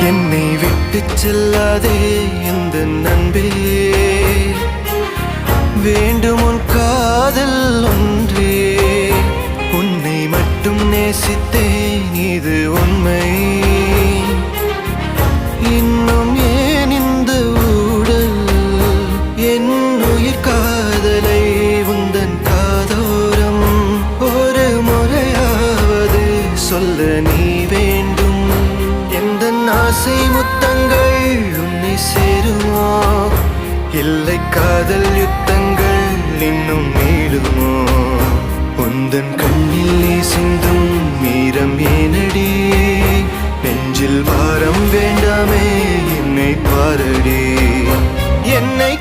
என்னை விட்டு செல்லாதே இந்த நண்பே, வேண்டும் உன் காதல் ஒன்றே. உன்னை மட்டும் நேசித்தேன் இது உண்மை. இன்னும் ஏன் இந்த ஊடல் என் உயிர் காதலை உந்தன் காதோரம் ஒரு முறையாவது சொல்ல நீ வேண்டும். எந்த ஆசை முத்தங்கள் உன்னை சேருமோ, இல்லை காதல் யுத்தங்கள் இன்னும் நீளுமோ. உந்தன் கண்ணில் நீ சிந்தும் மீரம் ஏனடி, நெஞ்சில் பாரம் வேண்டாமே என்னை பாரடி. என்னை